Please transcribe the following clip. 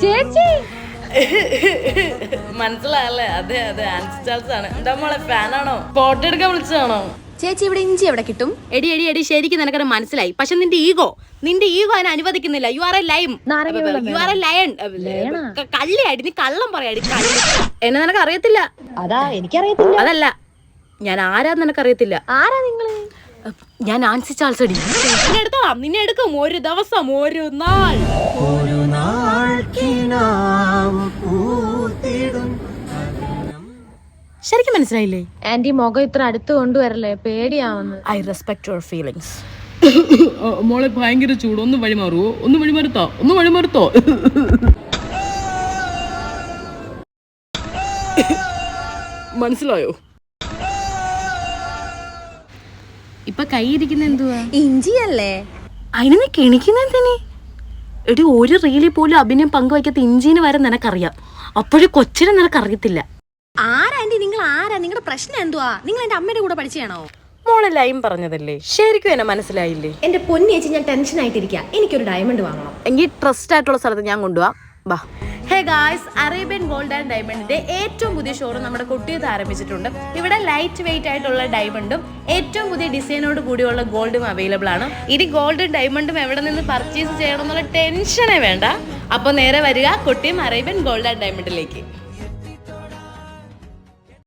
ചേച്ചി മനസ്സിലായല്ലേ? അതെ അതെ, ആൻസി ചാൾസ് ആണ്. എന്താ മോളെ, ഫാനാണോ? ഫോട്ടോ എടുക്കാൻ വിളിച്ചതാണോ? ചേച്ചി ഇവിടെ ഇഞ്ചി എവിടെ കിട്ടും? എടി എടി എടി, ശരിക്കും നിനക്കത് മനസ്സിലായി. പക്ഷെ നിന്റെ ഈഗോ അതിനെ അനുവദിക്കുന്നില്ല. You are a lime, you are a lion. കള്ളിയാടി, നീ കള്ളം പറയാടി. എന്നെ നിനക്ക് അറിയത്തില്ല. അതാ എനിക്കറിയത്തില്ല. അതല്ല, ഞാൻ ആരാന്ന് നിനക്കറിയത്തില്ല. ആരാ നിങ്ങള്? ഞാൻ ആൻസി ചാൾസ് അടി. നിന്നെ എടുത്തോളാം, നിന്നെ എടുക്കും. ഒരു ദിവസം, ഒരു നാൾ. ശരിക്കും മനസ്സിലായില്ലേ? ആന്റി മുഖം ഇത്ര അടുത്ത് കൊണ്ടുവരല്ലേ, പേടിയാവുന്നു. I respect your feelings. മോളെ ഭയങ്കര ചൂട്, ഒന്ന് വഴിമാറുവോ? ഒന്ന് വഴിമാറുത്തോ. മനസ്സിലായോ? ഇപ്പൊ കൈയിരിക്കുന്ന എന്തുവാ? ഇഞ്ചിയല്ലേ? അതിന് നീ കിണിക്കുന്ന എന്തിനി? എടി, ഒരു റീലിൽ പോലും അഭിനയം പങ്കുവയ്ക്കാത്ത ഇഞ്ചിന് വരെ നിനക്കറിയാം. അപ്പോഴും കൊച്ചിനെ നിനക്കറിയത്തില്ല. ആരാന്റി നിങ്ങൾ? ആരാ? നിങ്ങളുടെ പ്രശ്നം എന്തുവാ? നിങ്ങൾ എന്റെ അമ്മയുടെ കൂടെ പഠിച്ചാണോ? മോളെ ലൈം പറഞ്ഞതല്ലേ, ശരിക്കും എന്നെ മനസ്സിലായില്ലേ? എന്റെ പൊന്നേച്ചി, ഞാൻ ടെൻഷൻ ആയിട്ടിരിക്കുക. എനിക്കൊരു ഡയമണ്ട് വാങ്ങണം. എങ്കിൽ ട്രസ്റ്റ് ആയിട്ടുള്ള സ്ഥലത്ത് ഞാൻ കൊണ്ടുപോവാം. ബാ. Hey guys, Arabian gold and ഡയമണ്ടിന്റെ ഏറ്റവും പുതിയ ഷോറൂം നമ്മുടെ കൊട്ടിയത്ത് ആരംഭിച്ചിട്ടുണ്ട്. ഇവിടെ ലൈറ്റ് വെയിറ്റ് ആയിട്ടുള്ള ഡയമണ്ടും ഏറ്റവും പുതിയ ഡിസൈനോട് കൂടിയുള്ള ഗോൾഡും അവൈലബിൾ ആണ്. ഇനി ഗോൾഡും ഡയമണ്ടും എവിടെ നിന്ന് പർച്ചേസ് ചെയ്യണം എന്നുള്ള ടെൻഷനേ വേണ്ട. അപ്പോൾ നേരെ വരിക കൊട്ടിയം അറേബ്യൻ ഗോൾഡ് ആൻഡ് ഡയമണ്ടിലേക്ക്.